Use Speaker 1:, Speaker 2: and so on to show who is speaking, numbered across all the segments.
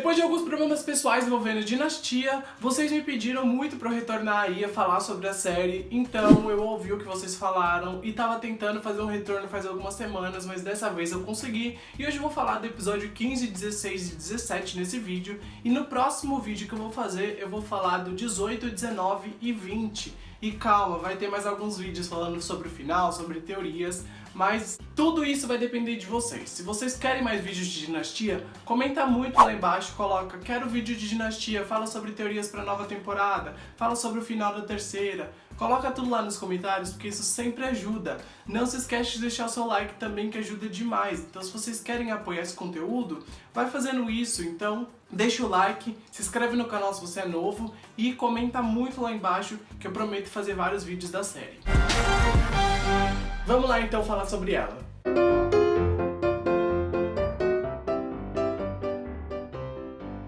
Speaker 1: Depois de alguns problemas pessoais envolvendo Dinastia, vocês me pediram muito pra eu retornar aí a falar sobre a série, então eu ouvi o que vocês falaram e tava tentando fazer um retorno faz algumas semanas, mas dessa vez eu consegui, e hoje eu vou falar do episódio 15, 16 e 17 nesse vídeo, e no próximo vídeo que eu vou fazer eu vou falar do 18, 19 e 20. E calma, vai ter mais alguns vídeos falando sobre o final, sobre teorias, mas tudo isso vai depender de vocês. Se vocês querem mais vídeos de Dinastia, comenta muito lá embaixo, coloca quero vídeo de Dinastia, fala sobre teorias pra nova temporada, fala sobre o final da terceira. Coloca tudo lá nos comentários, porque isso sempre ajuda. Não se esquece de deixar o seu like também, que ajuda demais. Então se vocês querem apoiar esse conteúdo, vai fazendo isso. Então deixa o like, se inscreve no canal se você é novo e comenta muito lá embaixo, que eu prometo fazer vários vídeos da série. Vamos lá então falar sobre ela.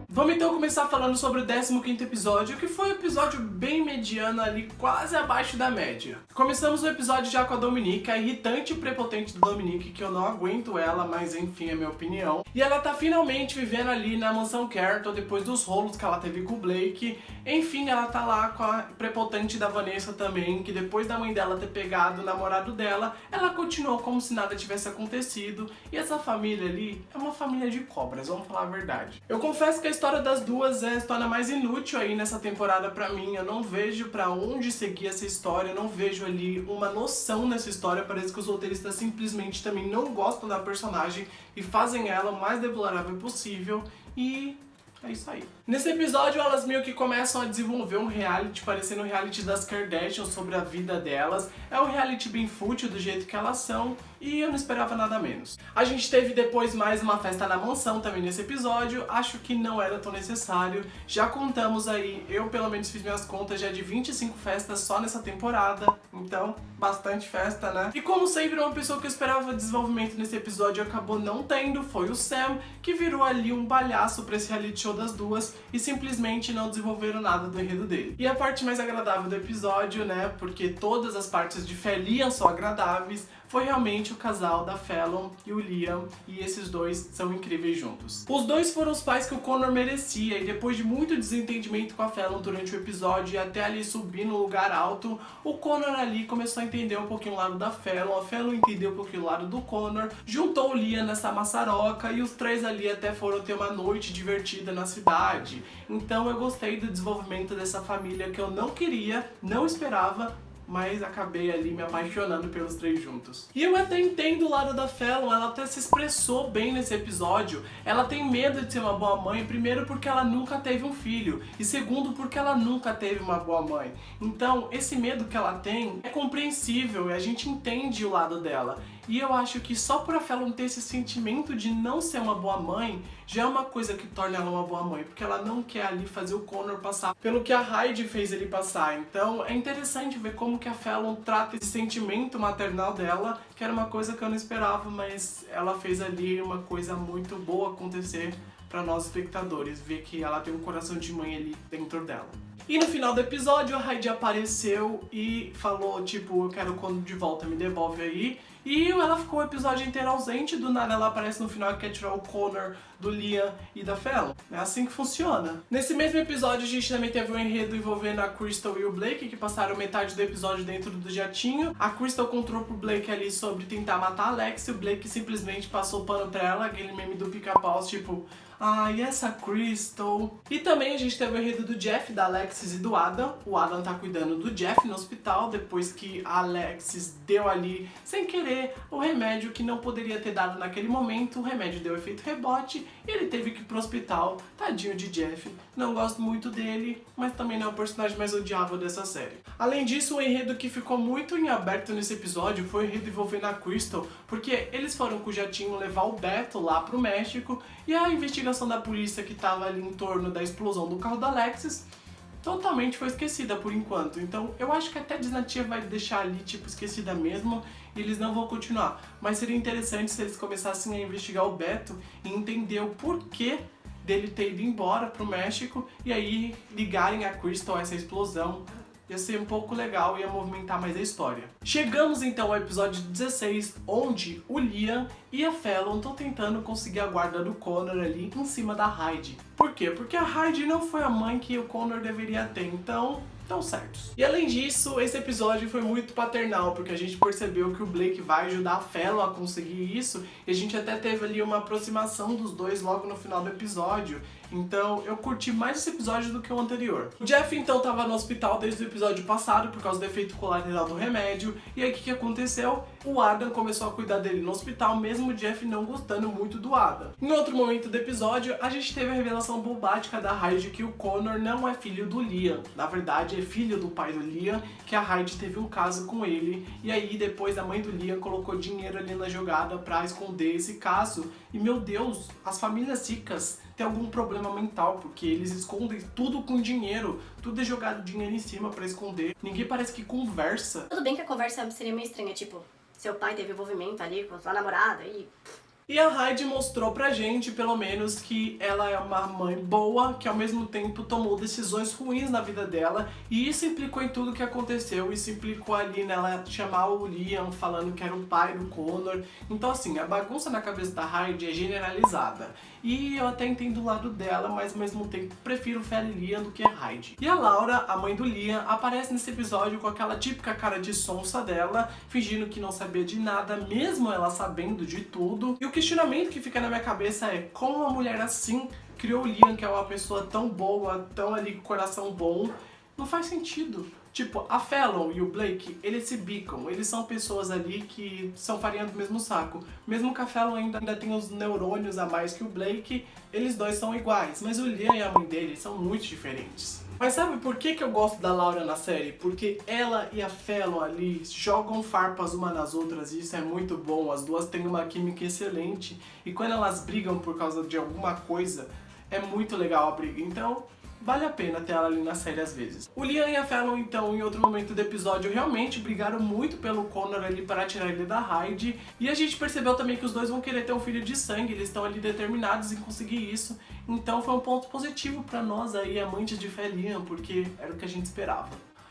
Speaker 1: Vamos então começar falando sobre o 15º episódio, que foi um episódio bem mediano ali, quase abaixo da média. Começamos o episódio já com a Dominique, a irritante e prepotente da Dominique, que eu não aguento ela, mas enfim, é minha opinião. E ela tá finalmente vivendo ali na mansão Carrington, depois dos rolos que ela teve com o Blake. Enfim, ela tá lá com a prepotente da Vanessa também, que depois da mãe dela ter pegado o namorado dela, ela continuou como se nada tivesse acontecido. E essa família ali é uma família de cobras, vamos falar a verdade. Eu confesso que a história das duas é a história mais inútil aí nessa temporada pra mim. Eu não vejo pra onde seguir essa história, eu não vejo ali uma noção nessa história. Parece que os roteiristas simplesmente também não gostam da personagem e fazem ela o mais deplorável possível. E é isso aí. Nesse episódio, elas meio que começam a desenvolver um reality, parecendo o reality das Kardashians, sobre a vida delas. É um reality bem fútil do jeito que elas são, e eu não esperava nada menos. A gente teve depois mais uma festa na mansão também nesse episódio, acho que não era tão necessário. Já contamos aí, eu pelo menos fiz minhas contas já de 25 festas só nessa temporada, então bastante festa, né? E como sempre, uma pessoa que eu esperava desenvolvimento nesse episódio acabou não tendo, foi o Sam, que virou ali um palhaço pra esse reality show das duas, e simplesmente não desenvolveram nada do enredo dele. E a parte mais agradável do episódio, né, porque todas as partes de Fé e Liam são agradáveis, foi realmente o casal da Fallon e o Liam, e esses dois são incríveis juntos. Os dois foram os pais que o Connor merecia, e depois de muito desentendimento com a Fallon durante o episódio e até ali subir no lugar alto, o Connor ali começou a entender um pouquinho o lado da Fallon, a Fallon entendeu um pouquinho o lado do Connor, juntou o Liam nessa maçaroca e os três ali até foram ter uma noite divertida na cidade. Então eu gostei do desenvolvimento dessa família que eu não queria, não esperava, mas acabei ali me apaixonando pelos três juntos. E eu até entendo o lado da Fallon, ela até se expressou bem nesse episódio. Ela tem medo de ser uma boa mãe, primeiro porque ela nunca teve um filho, e segundo porque ela nunca teve uma boa mãe. Então esse medo que ela tem é compreensível e a gente entende o lado dela. E eu acho que só por a Fallon ter esse sentimento de não ser uma boa mãe, já é uma coisa que torna ela uma boa mãe, porque ela não quer ali fazer o Connor passar pelo que a Heidi fez ele passar. Então é interessante ver como que a Fallon trata esse sentimento maternal dela, que era uma coisa que eu não esperava, mas ela fez ali uma coisa muito boa acontecer para nós espectadores, ver que ela tem um coração de mãe ali dentro dela. E no final do episódio, a Heidi apareceu e falou, tipo, eu quero o Connor de volta, me devolve aí. E ela ficou o episódio inteiro ausente, do nada ela aparece no final e quer tirar o Connor do Liam e da Fallon. É assim que funciona. Nesse mesmo episódio, a gente também teve um enredo envolvendo a Crystal e o Blake, que passaram metade do episódio dentro do jatinho. A Crystal contou pro Blake ali sobre tentar matar a Alex, e o Blake simplesmente passou o pano pra ela, aquele meme do pica-pau, tipo, ai, essa Crystal. E também a gente teve o enredo do Jeff, da Alexis e do Adam. O Adam tá cuidando do Jeff no hospital, depois que a Alexis deu ali, sem querer, o remédio que não poderia ter dado naquele momento. O remédio deu efeito rebote e ele teve que ir pro hospital. Tadinho de Jeff. Não gosto muito dele, mas também não é o personagem mais odiável dessa série. Além disso, o enredo que ficou muito em aberto nesse episódio foi o enredo envolvendo a Crystal, porque eles foram com o jatinho levar o Beto lá pro México, e a investigação da polícia que tava ali em torno da explosão do carro da Alexis totalmente foi esquecida por enquanto. Então eu acho que até a Dinastia vai deixar ali tipo esquecida mesmo e eles não vão continuar. Mas seria interessante se eles começassem a investigar o Beto e entender o porquê dele ter ido embora pro México e aí ligarem a Crystal a essa explosão. ia ser um pouco legal, ia movimentar mais a história. Chegamos então ao episódio 16, onde o Liam e a Fallon estão tentando conseguir a guarda do Connor ali em cima da Heidi. Por quê? Porque a Heidi não foi a mãe que o Connor deveria ter, então estão certos. E além disso, esse episódio foi muito paternal, porque a gente percebeu que o Blake vai ajudar a Fallon a conseguir isso, e a gente até teve ali uma aproximação dos dois logo no final do episódio. Então eu curti mais esse episódio do que o anterior. O Jeff então tava no hospital desde o episódio passado por causa do efeito colateral do remédio. E aí o que aconteceu? O Adam começou a cuidar dele no hospital, mesmo o Jeff não gostando muito do Adam. Em outro momento do episódio, a gente teve a revelação bombástica da Heidi que o Connor não é filho do Liam. Na verdade, é filho do pai do Liam, que a Heidi teve um caso com ele. E aí depois a mãe do Liam colocou dinheiro ali na jogada pra esconder esse caso. E meu Deus, as famílias ricas têm algum problema mental, porque eles escondem tudo com dinheiro. Tudo é jogado dinheiro em cima pra esconder. Ninguém parece que conversa.
Speaker 2: Tudo bem que a conversa seria meio estranha, tipo, seu pai teve envolvimento ali com sua namorada
Speaker 1: E a Heidi mostrou pra gente, pelo menos, que ela é uma mãe boa, que ao mesmo tempo tomou decisões ruins na vida dela, e isso implicou em tudo que aconteceu, isso implicou ali nela chamar o Liam falando que era o pai do Connor. Então assim, a bagunça na cabeça da Heidi é generalizada. E eu até entendo o lado dela, mas ao mesmo tempo prefiro Fell e Liam do que a Heidi. E a Laura, a mãe do Liam, aparece nesse episódio com aquela típica cara de sonsa dela, fingindo que não sabia de nada, mesmo ela sabendo de tudo. E o questionamento que fica na minha cabeça é como uma mulher assim criou o Liam, que é uma pessoa tão boa, tão ali com coração bom. Não faz sentido. Tipo, a Fallon e o Blake, eles se bicam. Eles são pessoas ali que são farinha do mesmo saco. Mesmo que a Fallon ainda tenha os neurônios a mais que o Blake, eles dois são iguais. Mas o Liam e a mãe dele são muito diferentes. Mas sabe por que eu gosto da Laura na série? Porque ela e a Fallon ali jogam farpas uma nas outras e isso é muito bom. As duas têm uma química excelente. E quando elas brigam por causa de alguma coisa, é muito legal a briga. Então vale a pena ter ela ali na série às vezes. O Liam e a Fallon, então, em outro momento do episódio, realmente brigaram muito pelo Connor ali para tirar ele da Heidi. E a gente percebeu também que os dois vão querer ter um filho de sangue, eles estão ali determinados em conseguir isso. Então foi um ponto positivo para nós aí, amantes de Fell e Liam, porque era o que a gente esperava.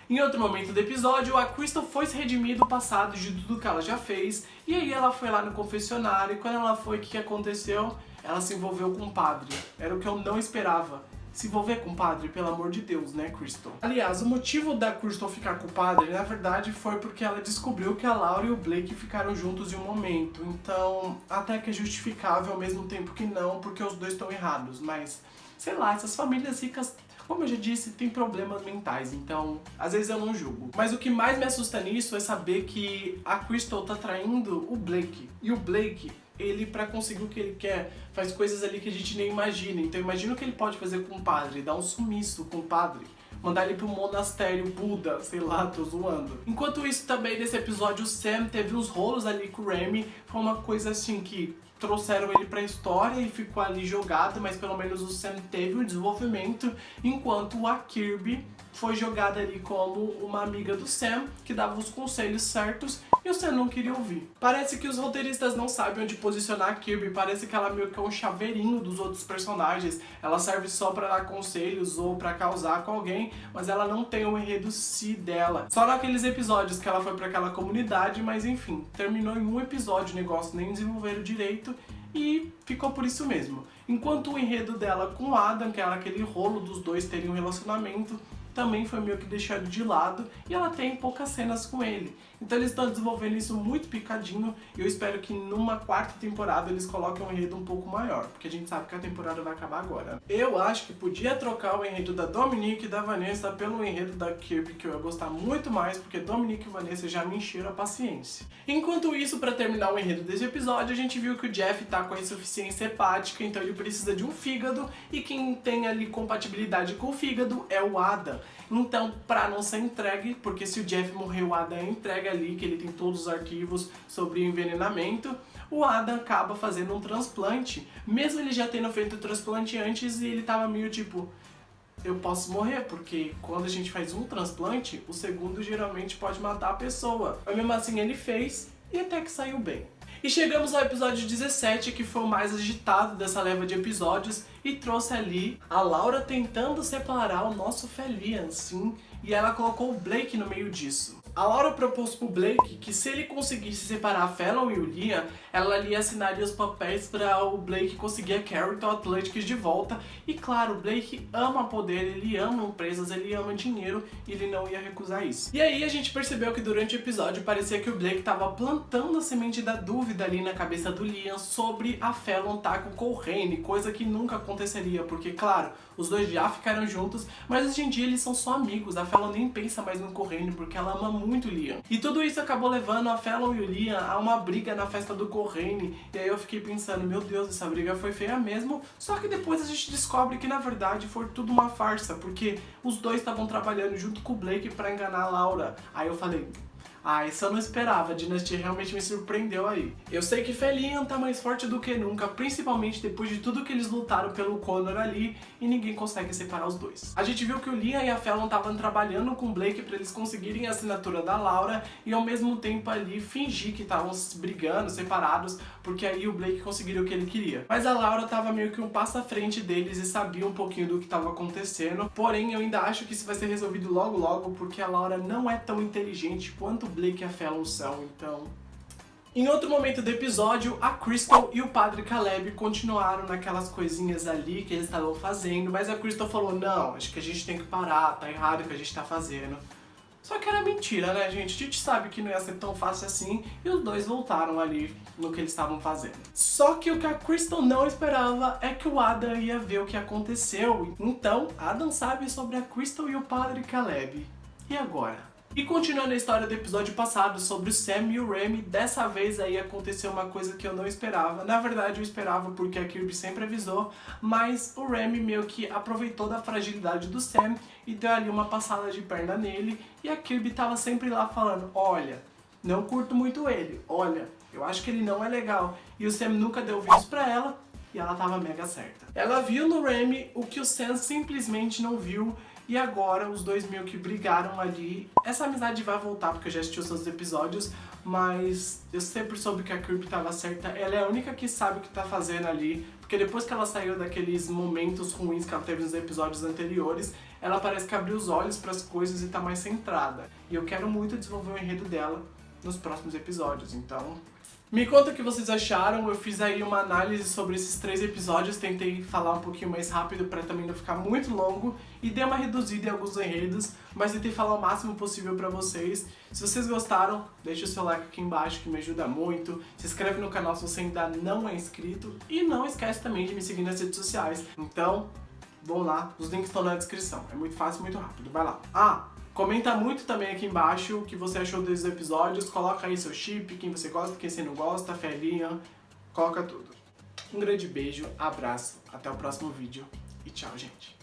Speaker 1: Em outro momento do episódio, a Crystal foi se redimir do passado de tudo que ela já fez. E aí ela foi lá no confessionário e quando ela foi, o que aconteceu? Ela se envolveu com o padre. Era o que eu não esperava. Se envolver com o padre, pelo amor de Deus, né, Crystal? Aliás, o motivo da Crystal ficar com o padre, na verdade, foi porque ela descobriu que a Laura e o Blake ficaram juntos em um momento. Então, até que é justificável ao mesmo tempo que não, porque os dois estão errados. Mas, sei lá, essas famílias ricas, como eu já disse, têm problemas mentais. Então, às vezes eu não julgo. Mas o que mais me assusta nisso é saber que a Crystal tá traindo o Blake. E o Blake, ele, pra conseguir o que ele quer, faz coisas ali que a gente nem imagina. Então imagina o que ele pode fazer com o padre, dar um sumiço com o padre, mandar ele pro monastério Buda, sei lá, tô zoando. Enquanto isso também nesse episódio o Sam teve uns rolos ali com o Remy, foi uma coisa assim que trouxeram ele pra história e ficou ali jogado, mas pelo menos o Sam teve um desenvolvimento, enquanto a Kirby foi jogada ali como uma amiga do Sam, que dava os conselhos certos, e o Sam não queria ouvir. Parece que os roteiristas não sabem onde posicionar a Kirby, parece que ela meio que é um chaveirinho dos outros personagens, ela serve só pra dar conselhos ou pra causar com alguém, mas ela não tem o enredo si dela. Só naqueles episódios que ela foi pra aquela comunidade, mas enfim, terminou em um episódio o negócio, nem desenvolveram direito, e ficou por isso mesmo. Enquanto o enredo dela com o Adam, que era aquele rolo dos dois terem um relacionamento, também foi meio que deixado de lado e ela tem poucas cenas com ele. Então eles estão desenvolvendo isso muito picadinho e eu espero que numa quarta temporada eles coloquem um enredo um pouco maior, porque a gente sabe que a temporada vai acabar agora. Eu acho que podia trocar o enredo da Dominique e da Vanessa pelo enredo da Kirby, que eu ia gostar muito mais, porque Dominique e Vanessa já me encheram a paciência. Enquanto isso, para terminar o enredo desse episódio, a gente viu que o Jeff tá com insuficiência hepática, então ele precisa de um fígado e quem tem ali compatibilidade com o fígado é o Adam. Então, pra não ser entregue, porque se o Jeff morrer, o Adam é entregue ali, que ele tem todos os arquivos sobre o envenenamento, o Adam acaba fazendo um transplante, mesmo ele já tendo feito o transplante antes, e ele tava meio tipo, eu posso morrer, porque quando a gente faz um transplante, o segundo geralmente pode matar a pessoa. Mas mesmo assim ele fez, e até que saiu bem. E chegamos ao episódio 17, que foi o mais agitado dessa leva de episódios, e trouxe ali a Laura tentando separar o nosso Felian, sim, e ela colocou o Blake no meio disso. A Laura propôs pro Blake que se ele conseguisse separar a Fallon e o Liam, ela ali assinaria os papéis para o Blake conseguir a Carrington Atlantic de volta. E claro, o Blake ama poder, ele ama empresas, ele ama dinheiro e ele não ia recusar isso. E aí a gente percebeu que durante o episódio parecia que o Blake tava plantando a semente da dúvida ali na cabeça do Liam sobre a Fallon estar com o Coltrane, coisa que nunca aconteceria, porque claro, os dois já ficaram juntos, mas hoje em dia eles são só amigos. A Fallon nem pensa mais no Coltrane porque ela ama muito o Liam. E tudo isso acabou levando a Fallon e o Liam a uma briga na festa do Coltrane. E aí eu fiquei pensando, meu Deus, essa briga foi feia mesmo. Só que depois a gente descobre que na verdade foi tudo uma farsa, porque os dois estavam trabalhando junto com o Blake pra enganar a Laura. Aí eu falei, isso eu não esperava, a Dynasty realmente me surpreendeu aí. Eu sei que Felian tá mais forte do que nunca, principalmente depois de tudo que eles lutaram pelo Connor ali, e ninguém consegue separar os dois. A gente viu que o Liam e a Fallon estavam trabalhando com o Blake pra eles conseguirem a assinatura da Laura, e ao mesmo tempo ali fingir que estavam brigando, separados, porque aí o Blake conseguiria o que ele queria. Mas a Laura tava meio que um passo à frente deles e sabia um pouquinho do que tava acontecendo, porém eu ainda acho que isso vai ser resolvido logo logo, porque a Laura não é tão inteligente quanto o Blake e a Fallon são, então... Em outro momento do episódio, a Crystal e o Padre Caleb continuaram naquelas coisinhas ali que eles estavam fazendo, mas a Crystal falou, não, acho que a gente tem que parar, tá errado o que a gente tá fazendo. Só que era mentira, né, gente? A gente sabe que não ia ser tão fácil assim, e os dois voltaram ali no que eles estavam fazendo. Só que o que a Crystal não esperava é que o Adam ia ver o que aconteceu. Então, Adam sabe sobre a Crystal e o Padre Caleb. E agora? E continuando a história do episódio passado sobre o Sam e o Remy, dessa vez aí aconteceu uma coisa que eu não esperava. Na verdade eu esperava porque a Kirby sempre avisou, mas o Remy meio que aproveitou da fragilidade do Sam e deu ali uma passada de perna nele, e a Kirby tava sempre lá falando, olha, não curto muito ele, olha, eu acho que ele não é legal. E o Sam nunca deu ouvidos pra ela, e ela tava mega certa. Ela viu no Remy o que o Sam simplesmente não viu, e agora os dois meio que brigaram ali. Essa amizade vai voltar porque eu já assisti os seus episódios, mas eu sempre soube que a Kirby tava certa. Ela é a única que sabe o que tá fazendo ali, porque depois que ela saiu daqueles momentos ruins que ela teve nos episódios anteriores, ela parece que abriu os olhos pras coisas e tá mais centrada. E eu quero muito desenvolver o enredo dela nos próximos episódios, então... Me conta o que vocês acharam, eu fiz aí uma análise sobre esses 3 episódios, tentei falar um pouquinho mais rápido pra também não ficar muito longo e dei uma reduzida em alguns enredos, mas tentei falar o máximo possível pra vocês. Se vocês gostaram, deixa o seu like aqui embaixo que me ajuda muito, se inscreve no canal se você ainda não é inscrito e não esquece também de me seguir nas redes sociais. Então, vão lá, os links estão na descrição, é muito fácil, muito rápido, vai lá. Comenta muito também aqui embaixo o que você achou desses episódios, coloca aí seu chip, quem você gosta, quem você não gosta, Felian, coloca tudo. Um grande beijo, abraço, até o próximo vídeo e tchau, gente.